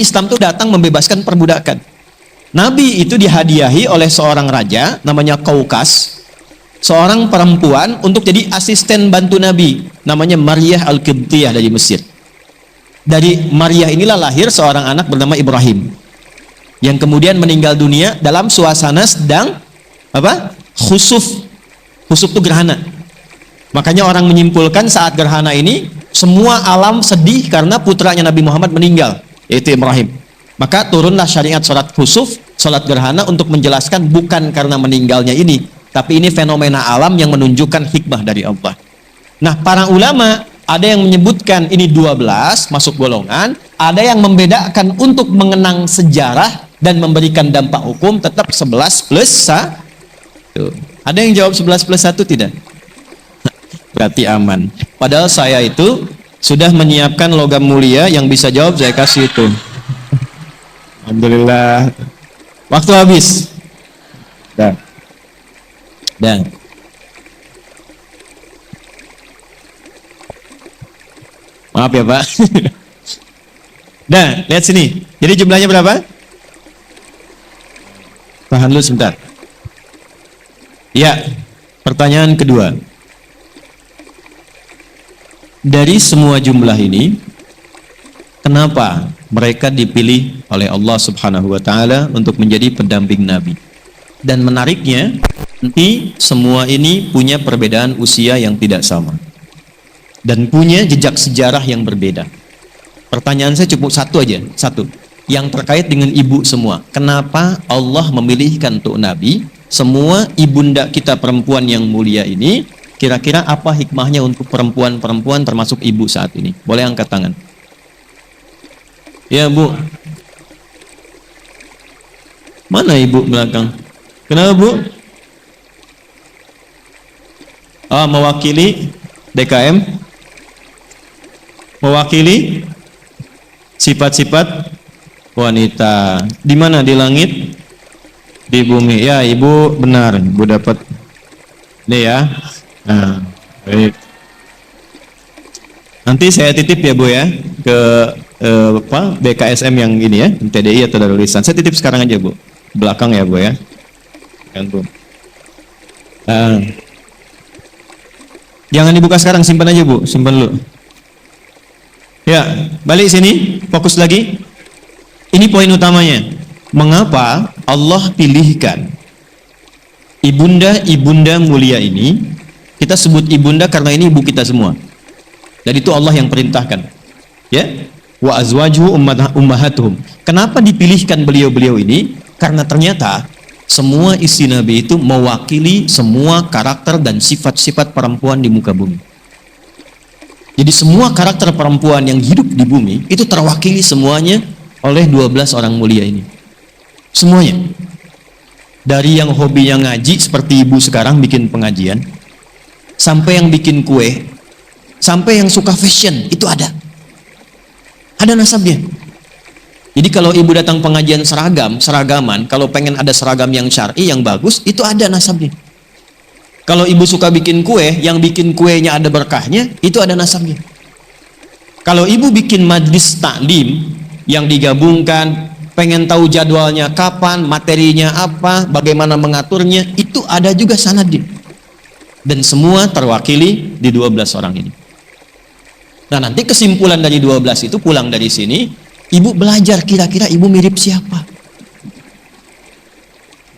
Islam itu datang membebaskan perbudakan. Nabi itu dihadiahi oleh seorang raja namanya Kaukas, seorang perempuan untuk jadi asisten bantu Nabi, namanya Maryah Al-Qibtiyah dari Mesir. Dari Maryah inilah lahir seorang anak bernama Ibrahim, yang kemudian meninggal dunia dalam suasana sedang apa? Khusuf. Khusuf itu gerhana. Makanya orang menyimpulkan saat gerhana ini semua alam sedih karena putranya Nabi Muhammad meninggal, yaitu Ibrahim. Maka turunlah syariat sholat khusuf, sholat gerhana untuk menjelaskan bukan karena meninggalnya ini, tapi ini fenomena alam yang menunjukkan hikmah dari Allah. Nah, para ulama ada yang menyebutkan ini 12 masuk golongan, ada yang membedakan untuk mengenang sejarah dan memberikan dampak hukum tetap 11 plus 1. Ada yang jawab 11 plus 1 tidak? Berarti aman. Padahal saya itu sudah menyiapkan logam mulia yang bisa jawab, saya kasih itu. Alhamdulillah. Waktu habis. Dan maaf ya Pak. Nah, lihat sini. Jadi jumlahnya berapa? Tahan dulu sebentar. Ya, pertanyaan kedua. Dari semua jumlah ini, kenapa mereka dipilih oleh Allah Subhanahu wa taala untuk menjadi pendamping Nabi? Dan menariknya, nanti semua ini punya perbedaan usia yang tidak sama dan punya jejak sejarah yang berbeda. Pertanyaan saya cukup satu aja, satu, yang terkait dengan ibu semua. Kenapa Allah memilihkan untuk Nabi semua ibunda kita perempuan yang mulia ini? Kira-kira apa hikmahnya untuk perempuan-perempuan termasuk ibu saat ini? Boleh angkat tangan. Ya Bu. Mana ibu belakang? Kenapa Bu? Oh, mewakili DKM? Mewakili sifat-sifat wanita. Di mana? Di langit? Di bumi. Ya, Ibu benar. Ibu dapat. Ini ya. Nah, baik. Nanti saya titip ya Bu ya ke BKSM yang ini ya, TDI atau Darul Ihsan. Saya titip sekarang aja Bu, belakang ya Bu ya. Kan Bu. Jangan dibuka sekarang, simpan aja Bu, simpan dulu. Ya, balik sini, fokus lagi. Ini poin utamanya. Mengapa Allah pilihkan ibunda mulia ini? Kita sebut ibunda karena ini ibu kita semua. Dan itu Allah yang perintahkan. Ya, wa azwajuhu ummahatuhum. Kenapa dipilihkan beliau-beliau ini? Karena ternyata semua isi Nabi itu mewakili semua karakter dan sifat-sifat perempuan di muka bumi. Jadi semua karakter perempuan yang hidup di bumi itu terwakili semuanya oleh 12 orang mulia ini. Semuanya. Dari yang hobinya ngaji seperti ibu sekarang bikin pengajian, sampai yang bikin kue, sampai yang suka fashion, itu ada nasabnya. Jadi kalau ibu datang pengajian seragaman, kalau pengen ada seragam yang syar'i yang bagus, itu ada nasabnya. Kalau ibu suka bikin kue, yang bikin kuenya ada berkahnya, itu ada nasabnya. Kalau ibu bikin majlis taklim yang digabungkan, pengen tahu jadwalnya kapan, materinya apa, bagaimana mengaturnya, itu ada juga sanadnya. Dan semua terwakili di 12 orang ini. Nah, nanti kesimpulan dari 12 itu pulang dari sini, ibu belajar kira-kira ibu mirip siapa.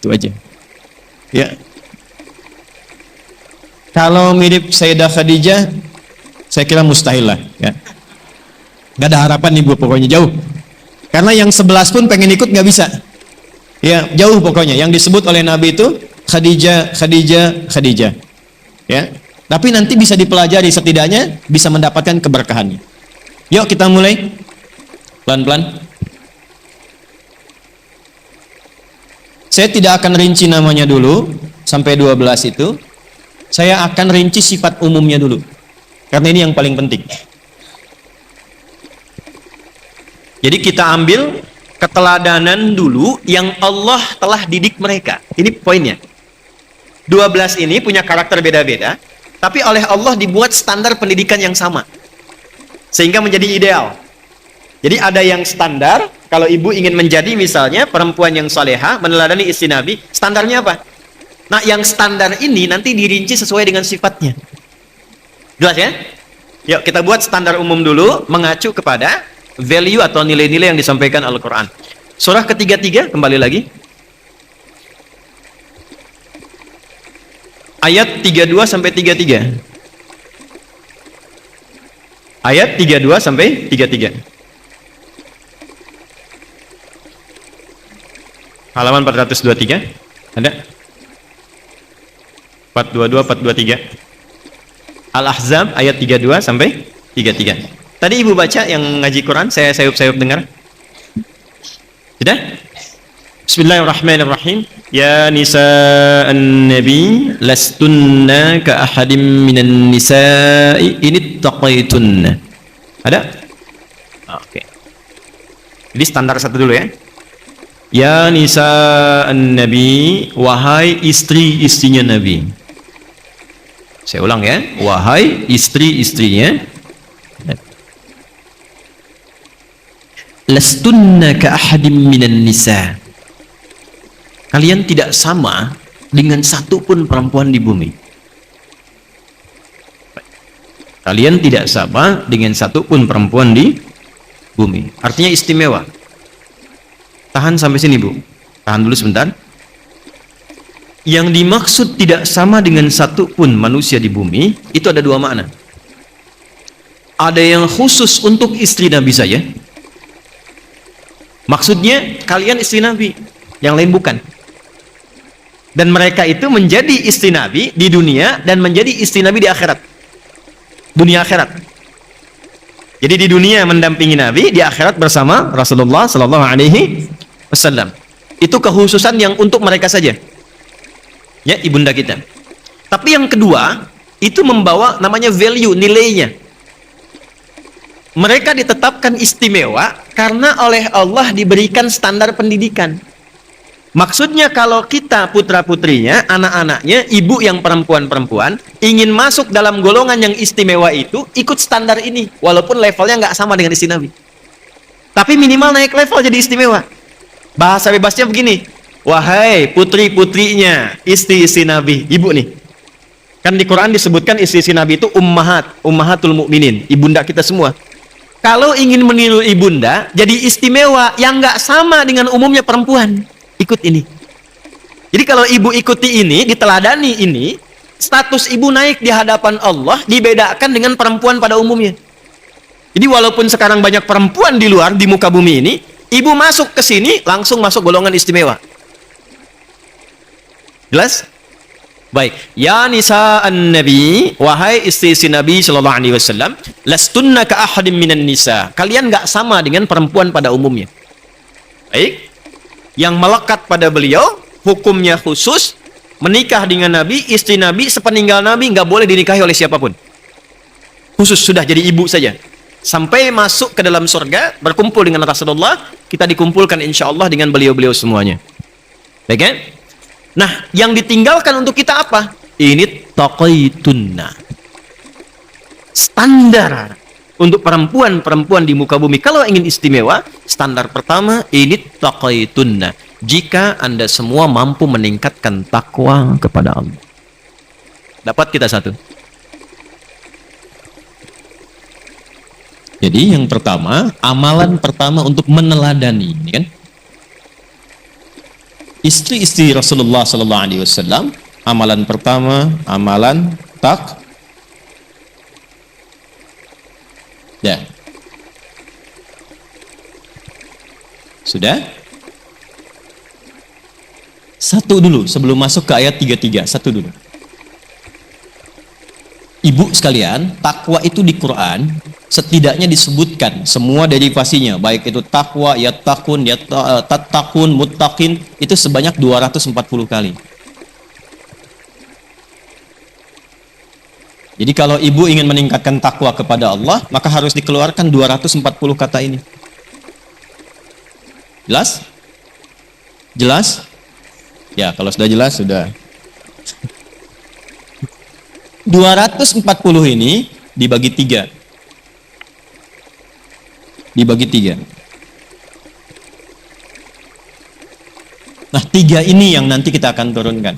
Itu aja. Ya. Kalau mirip Sayyidah Khadijah, saya kira mustahil lah. Ya. Gak ada harapan ibu, pokoknya jauh. Karena yang 11 pun pengen ikut gak bisa. Ya, jauh pokoknya. Yang disebut oleh Nabi itu Khadijah. Ya, tapi nanti bisa dipelajari, setidaknya bisa mendapatkan keberkahannya. Yuk kita mulai pelan-pelan. Saya tidak akan rinci namanya dulu sampai 12 itu. Saya akan rinci sifat umumnya dulu, karena ini yang paling penting. Jadi kita ambil keteladanan dulu yang Allah telah didik mereka. Ini poinnya. 12 ini punya karakter beda-beda, tapi oleh Allah dibuat standar pendidikan yang sama, sehingga menjadi ideal. Jadi ada yang standar, Kalau ibu ingin menjadi misalnya perempuan yang salehah, meneladani istri Nabi, standarnya apa? Nah, yang standar ini nanti dirinci sesuai dengan sifatnya. Jelas ya? Yuk kita buat standar umum dulu, mengacu kepada value atau nilai-nilai yang disampaikan Al-Quran. Surah ketiga-tiga, kembali lagi. Ayat 32 sampai 33. Ayat 32 sampai 33. Halaman 423. Ada? 422, 423. Al-Ahzab ayat 32 sampai 33. Tadi ibu baca yang ngaji Quran, saya sayup-sayup dengar. Sudah? Bismillahirrahmanirrahim. Ya nisa'an nabi lastunna ka ahadim minan nisa'i inittaqaitunna. Ada? Oke. Jadi standar satu dulu ya. Ya nisa'an nabi, wahai istri-istrinya Nabi. Saya ulang ya, wahai istri-istrinya lastunna ka ahadim minan nisa. Kalian tidak sama dengan satu pun perempuan di bumi. Kalian tidak sama dengan satu pun perempuan di bumi. Artinya istimewa. Tahan sampai sini, Bu. Tahan dulu sebentar. Yang dimaksud tidak sama dengan satu pun manusia di bumi, itu ada dua makna. Ada yang khusus untuk istri Nabi saja. Maksudnya, kalian istri Nabi, yang lain bukan. Dan mereka itu menjadi istri Nabi di dunia dan menjadi istri Nabi di akhirat. Dunia akhirat. Jadi di dunia mendampingi Nabi, di akhirat bersama Rasulullah Sallallahu Alaihi Wasallam. Itu kekhususan yang untuk mereka saja. Ya, ibunda kita. Tapi yang kedua, itu membawa namanya value, nilainya. Mereka ditetapkan istimewa karena oleh Allah diberikan standar pendidikan. Maksudnya kalau kita putra-putrinya, anak-anaknya, ibu yang perempuan-perempuan, ingin masuk dalam golongan yang istimewa itu, ikut standar ini. Walaupun levelnya nggak sama dengan istri Nabi. Tapi minimal naik level jadi istimewa. Bahasa bebasnya begini. Wahai putri-putrinya, istri-istri Nabi, ibu nih. Kan di Quran disebutkan istri-istri Nabi itu ummahatul mukminin, ibunda kita semua. Kalau ingin meniru ibunda, jadi istimewa yang nggak sama dengan umumnya perempuan. Ikut ini. Jadi kalau ibu ikuti ini, diteladani ini, status ibu naik di hadapan Allah, dibedakan dengan perempuan pada umumnya. Jadi walaupun sekarang banyak perempuan di luar, di muka bumi ini, ibu masuk ke sini, langsung masuk golongan istimewa. Jelas? Baik. Ya nisa'an nabi, wahai istri-istri Nabi sallallahu alaihi wasallam, lastunna ka ahadim minan nisa. Kalian enggak sama dengan perempuan pada umumnya. Baik. Yang melekat pada beliau, hukumnya khusus, menikah dengan Nabi, istri Nabi, sepeninggal Nabi enggak boleh dinikahi oleh siapapun. Khusus sudah jadi ibu saja. Sampai masuk ke dalam surga, berkumpul dengan Rasulullah, kita dikumpulkan insyaallah dengan beliau-beliau semuanya. Baik kan? Nah, yang ditinggalkan untuk kita apa? Ini taqaitunna. Standar untuk perempuan-perempuan di muka bumi. Kalau ingin istimewa, standar pertama, ini taqaitunna. Jika Anda semua mampu meningkatkan takwa kepada Allah. Dapat kita satu. Jadi yang pertama, amalan pertama untuk meneladani, ini kan? Istri-istri Rasulullah Sallallahu Alaihi Wasallam, amalan pertama, amalan ya. Sudah? Satu dulu sebelum masuk ke ayat 33, satu dulu. Ibu sekalian, takwa itu di Quran setidaknya disebutkan semua derivasinya, baik itu takwa, yattaqun, tattaqun, muttaqin, itu sebanyak 240 kali. Jadi kalau ibu ingin meningkatkan takwa kepada Allah, maka harus dikeluarkan 240 kata ini. Jelas? Jelas? Ya, kalau sudah jelas, sudah. 240 ini dibagi 3. Dibagi 3. Nah, tiga ini yang nanti kita akan turunkan.